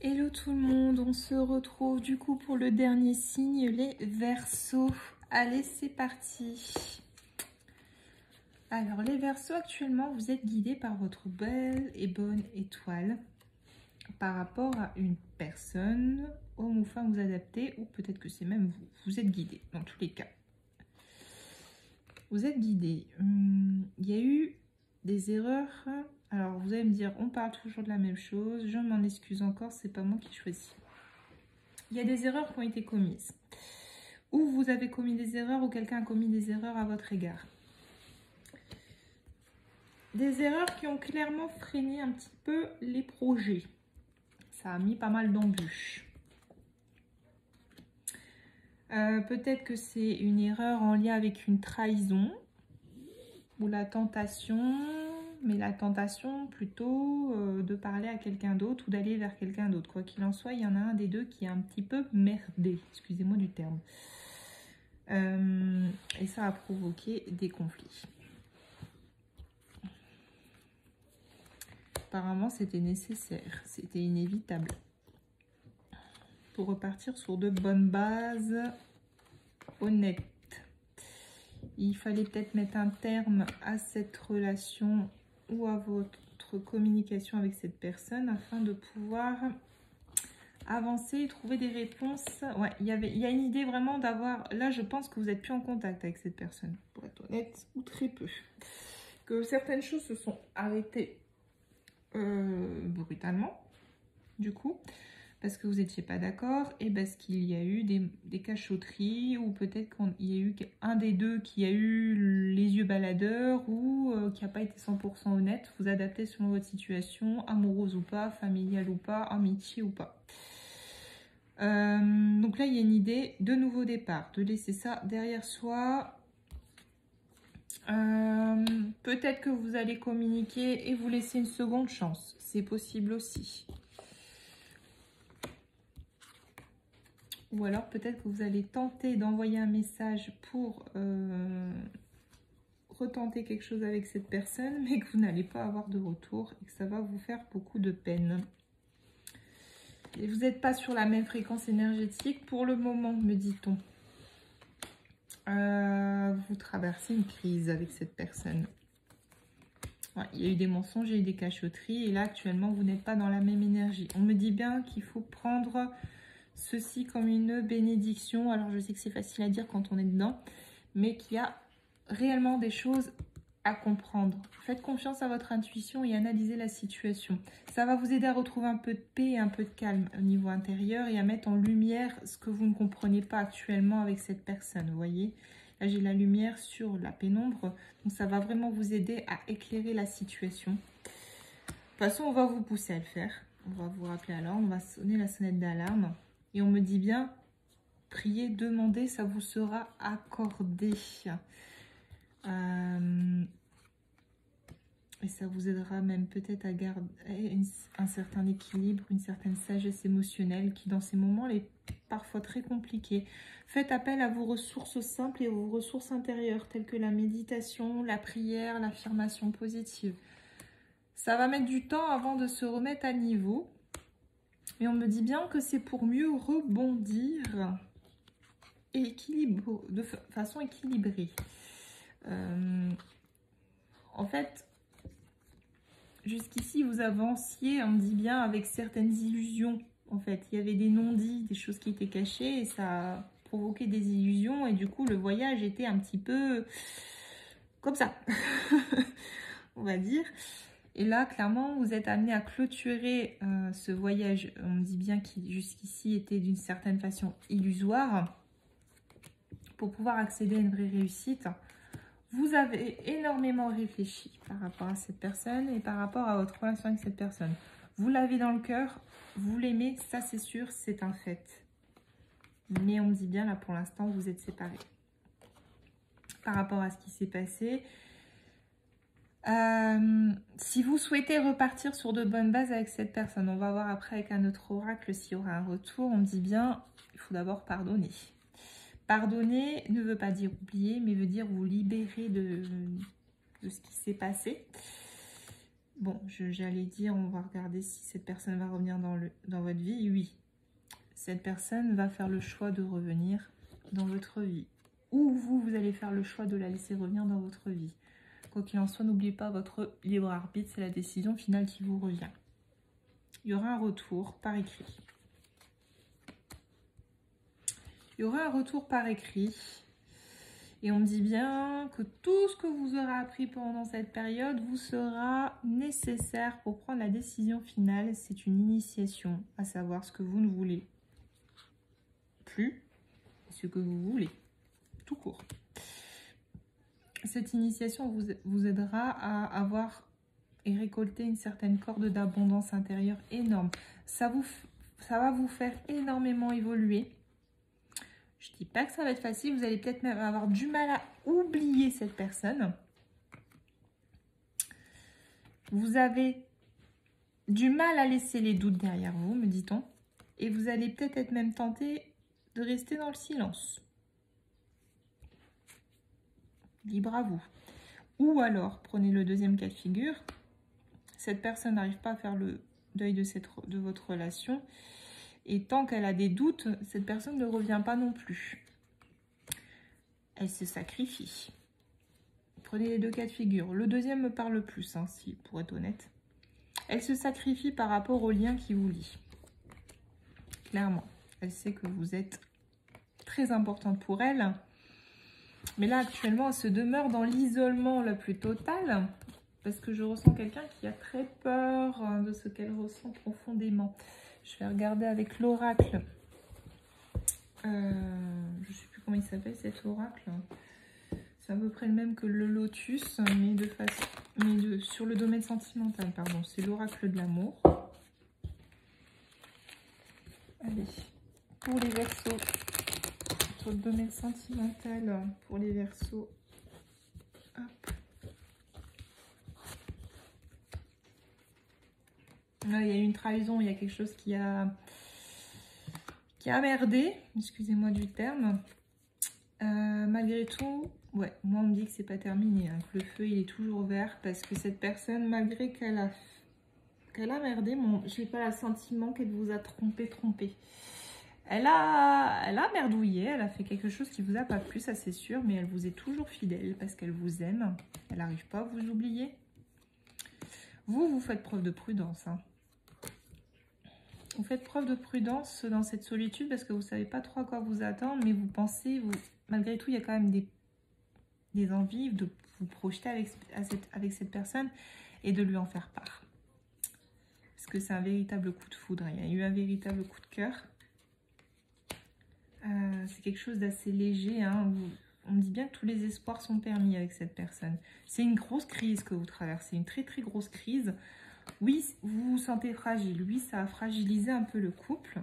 Hello tout le monde, on se retrouve du coup pour le dernier signe, les Verseaux. Allez, c'est parti. Alors les Verseaux, actuellement vous êtes guidés par votre belle et bonne étoile par rapport à une personne, homme ou femme vous adaptez, ou peut-être que c'est même vous. Vous êtes guidés dans tous les cas. Vous êtes guidés. Il y a eu des erreurs. Alors vous allez me dire, on parle toujours de la même chose. Je m'en excuse encore, c'est pas moi qui choisis. Il y a des erreurs qui ont été commises. Ou vous avez commis des erreurs ou quelqu'un a commis des erreurs à votre égard. Des erreurs qui ont clairement freiné un petit peu les projets. Ça a mis pas mal d'embûches. Peut-être que c'est une erreur en lien avec une trahison ou la tentation, mais la tentation plutôt de parler à quelqu'un d'autre ou d'aller vers quelqu'un d'autre. Quoi qu'il en soit, il y en a un des deux qui est un petit peu merdé, excusez-moi du terme. Et ça a provoqué des conflits. Apparemment, c'était nécessaire, c'était inévitable. Pour repartir sur de bonnes bases honnêtes. Il fallait peut-être mettre un terme à cette relation ou à votre communication avec cette personne afin de pouvoir avancer et trouver des réponses. Ouais, il y a une idée vraiment d'avoir... Là, je pense que vous n'êtes plus en contact avec cette personne, pour être honnête, ou très peu. Que certaines choses se sont arrêtées brutalement, du coup, parce que vous n'étiez pas d'accord et parce qu'il y a eu des cachotteries ou peut-être qu'il y a eu un des deux qui a eu les yeux baladeurs ou qui n'a pas été 100% honnête. Vous adaptez selon votre situation, amoureuse ou pas, familiale ou pas, amitié ou pas. Donc là, il y a une idée de nouveau départ, de laisser ça derrière soi. Peut-être que vous allez communiquer et vous laisser une seconde chance. C'est possible aussi. Ou alors peut-être que vous allez tenter d'envoyer un message pour retenter quelque chose avec cette personne, mais que vous n'allez pas avoir de retour et que ça va vous faire beaucoup de peine. Et vous n'êtes pas sur la même fréquence énergétique pour le moment, me dit-on. Vous traversez une crise avec cette personne. Ouais, il y a eu des mensonges, il y a eu des cachotteries et là actuellement vous n'êtes pas dans la même énergie. On me dit bien qu'il faut prendre ceci comme une bénédiction. Alors je sais que c'est facile à dire quand on est dedans, mais qu'il y a réellement des choses à comprendre. Faites confiance à votre intuition et analysez la situation. Ça va vous aider à retrouver un peu de paix et un peu de calme au niveau intérieur et à mettre en lumière ce que vous ne comprenez pas actuellement avec cette personne, vous voyez. Là, j'ai la lumière sur la pénombre, donc ça va vraiment vous aider à éclairer la situation. De toute façon, on va vous pousser à le faire. On va vous rappeler à l'ordre, on va sonner la sonnette d'alarme. Et on me dit bien, priez, demandez, ça vous sera accordé. Et ça vous aidera même peut-être à garder un certain équilibre, une certaine sagesse émotionnelle qui dans ces moments est parfois très compliquée. Faites appel à vos ressources simples et vos ressources intérieures telles que la méditation, la prière, l'affirmation positive. Ça va mettre du temps avant de se remettre à niveau. Mais on me dit bien que c'est pour mieux rebondir et de façon équilibrée. En fait, jusqu'ici, vous avanciez, on me dit bien, avec certaines illusions. En fait, il y avait des non-dits, des choses qui étaient cachées et ça a provoqué des illusions. Et du coup, le voyage était un petit peu comme ça, on va dire. Et là, clairement, vous êtes amené à clôturer ce voyage. On me dit bien qu'il jusqu'ici était d'une certaine façon illusoire pour pouvoir accéder à une vraie réussite. Vous avez énormément réfléchi par rapport à cette personne et par rapport à votre relation avec cette personne. Vous l'avez dans le cœur, vous l'aimez, ça c'est sûr, c'est un fait. Mais on me dit bien, là pour l'instant, vous êtes séparés. Par rapport à ce qui s'est passé... si vous souhaitez repartir sur de bonnes bases avec cette personne, on va voir après avec un autre oracle s'il y aura un retour. On me dit bien, il faut d'abord pardonner. Pardonner ne veut pas dire oublier, mais veut dire vous libérer de ce qui s'est passé. Bon, j'allais dire, on va regarder si cette personne va revenir dans votre vie. Oui, cette personne va faire le choix de revenir dans votre vie. Ou vous allez faire le choix de la laisser revenir dans votre vie. Quoi qu'il en soit, n'oubliez pas votre libre arbitre, c'est la décision finale qui vous revient. Il y aura un retour par écrit. Il y aura un retour par écrit. Et on me dit bien que tout ce que vous aurez appris pendant cette période vous sera nécessaire pour prendre la décision finale. C'est une initiation, à savoir ce que vous ne voulez plus, ce que vous voulez, tout court. Cette initiation vous aidera à avoir et récolter une certaine corde d'abondance intérieure énorme. Ça va vous faire énormément évoluer. Je ne dis pas que ça va être facile, vous allez peut-être même avoir du mal à oublier cette personne. Vous avez du mal à laisser les doutes derrière vous, me dit-on. Et vous allez peut-être être même tenté de rester dans le silence. Libre à vous. Ou alors, prenez le deuxième cas de figure. Cette personne n'arrive pas à faire le deuil de votre relation. Et tant qu'elle a des doutes, cette personne ne revient pas non plus. Elle se sacrifie. Prenez les deux cas de figure. Le deuxième me parle plus, hein, pour être honnête. Elle se sacrifie par rapport au lien qui vous lie. Clairement. Elle sait que vous êtes très importante pour elle. Mais là, actuellement, elle se demeure dans l'isolement le plus total. Parce que je ressens quelqu'un qui a très peur de ce qu'elle ressent profondément. Je vais regarder avec l'oracle. Je ne sais plus comment il s'appelle cet oracle. C'est à peu près le même que le lotus, mais sur le domaine sentimental, pardon. C'est l'oracle de l'amour. Allez, pour les Verseaux, sur le domaine sentimental, pour les Verseaux. Hop. Là, il y a eu une trahison, il y a quelque chose qui a merdé, excusez-moi du terme. Malgré tout, ouais, moi on me dit que c'est pas terminé, hein, que le feu il est toujours vert parce que cette personne, malgré qu'elle a merdé, je n'ai pas le sentiment qu'elle vous a trompé. Elle a merdouillé, elle a fait quelque chose qui vous a pas plu, ça c'est sûr, mais elle vous est toujours fidèle parce qu'elle vous aime. Elle n'arrive pas à vous oublier. Vous faites preuve de prudence, hein. Vous faites preuve de prudence dans cette solitude parce que vous ne savez pas trop à quoi vous attendre, mais vous pensez, malgré tout, il y a quand même des envies de vous projeter avec cette personne et de lui en faire part. Parce que c'est un véritable coup de foudre, il y a eu un véritable coup de cœur. C'est quelque chose d'assez léger, hein. On me dit bien que tous les espoirs sont permis avec cette personne. C'est une grosse crise que vous traversez, une très très grosse crise. Oui, vous vous sentez fragile. Oui, ça a fragilisé un peu le couple.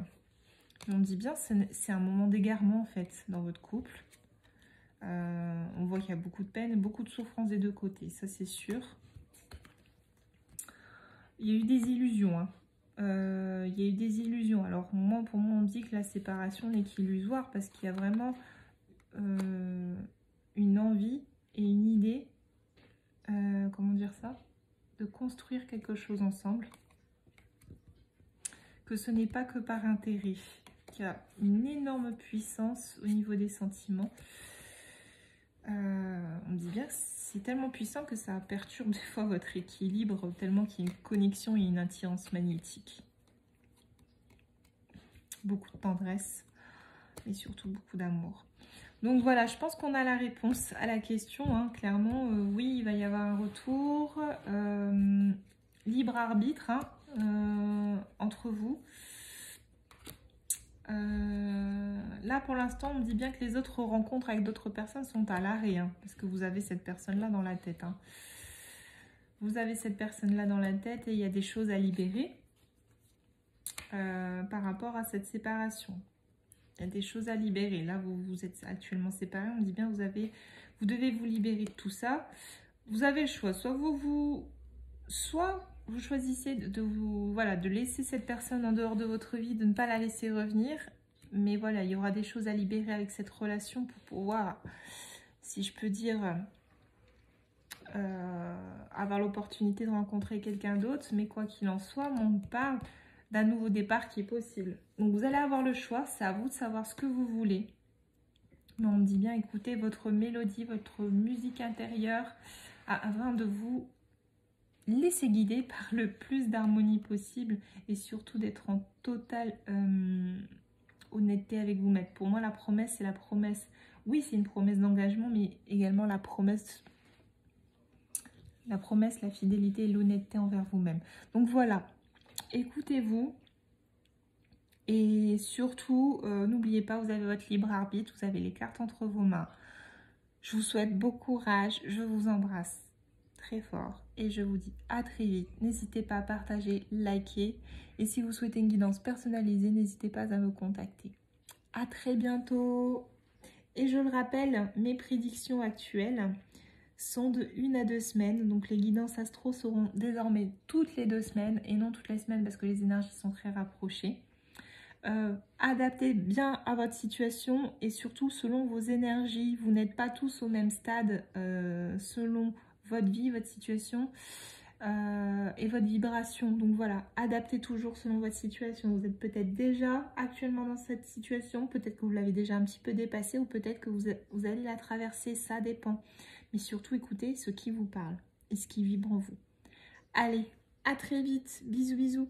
On me dit bien, c'est un moment d'égarement en fait dans votre couple. On voit qu'il y a beaucoup de peine et beaucoup de souffrance des deux côtés, ça c'est sûr. Il y a eu des illusions, hein. Il y a eu des illusions. Alors pour moi, on me dit que la séparation n'est qu'illusoire parce qu'il y a vraiment une envie et une idée, comment dire ça, de construire quelque chose ensemble, que ce n'est pas que par intérêt, qu'il y a une énorme puissance au niveau des sentiments. On me dit bien que c'est tellement puissant que ça perturbe des fois votre équilibre, tellement qu'il y a une connexion et une attirance magnétique. Beaucoup de tendresse, mais surtout beaucoup d'amour. Donc voilà, je pense qu'on a la réponse à la question, hein. Clairement, oui, il va y avoir un retour. Libre arbitre, hein, entre vous. Là, pour l'instant, on me dit bien que les autres rencontres avec d'autres personnes sont à l'arrêt, hein, parce que vous avez cette personne-là dans la tête, hein. Vous avez cette personne-là dans la tête et il y a des choses à libérer par rapport à cette séparation. Il y a des choses à libérer. Là, vous êtes actuellement séparés. On me dit bien vous devez vous libérer de tout ça. Vous avez le choix. Soit vous choisissez de laisser cette personne en dehors de votre vie, de ne pas la laisser revenir. Mais voilà, il y aura des choses à libérer avec cette relation pour pouvoir, si je peux dire, avoir l'opportunité de rencontrer quelqu'un d'autre. Mais quoi qu'il en soit, on parle d'un nouveau départ qui est possible. Donc vous allez avoir le choix, c'est à vous de savoir ce que vous voulez. Mais on me dit bien, écoutez votre mélodie, votre musique intérieure, afin de vous laisser guider par le plus d'harmonie possible et surtout d'être en totale honnêteté avec vous-même. Pour moi, la promesse, c'est la promesse. Oui, c'est une promesse d'engagement, mais également la promesse, la fidélité et l'honnêteté envers vous-même. Donc voilà, écoutez-vous. Et surtout, n'oubliez pas, vous avez votre libre arbitre, vous avez les cartes entre vos mains. Je vous souhaite beau courage, je vous embrasse très fort et je vous dis à très vite. N'hésitez pas à partager, liker et si vous souhaitez une guidance personnalisée, n'hésitez pas à me contacter. À très bientôt. Et je le rappelle, mes prédictions actuelles sont de 1 à 2 semaines. Donc les guidances astro seront désormais toutes les 2 semaines et non toutes les semaines parce que les énergies sont très rapprochées. Adaptez bien à votre situation et surtout selon vos énergies. Vous n'êtes pas tous au même stade selon votre vie, votre situation et votre vibration. Donc voilà, adaptez toujours selon votre situation. Vous êtes peut-être déjà actuellement dans cette situation, peut-être que vous l'avez déjà un petit peu dépassée ou peut-être que vous allez la traverser, ça dépend. Mais surtout écoutez ce qui vous parle et ce qui vibre en vous. Allez, à très vite, bisous bisous.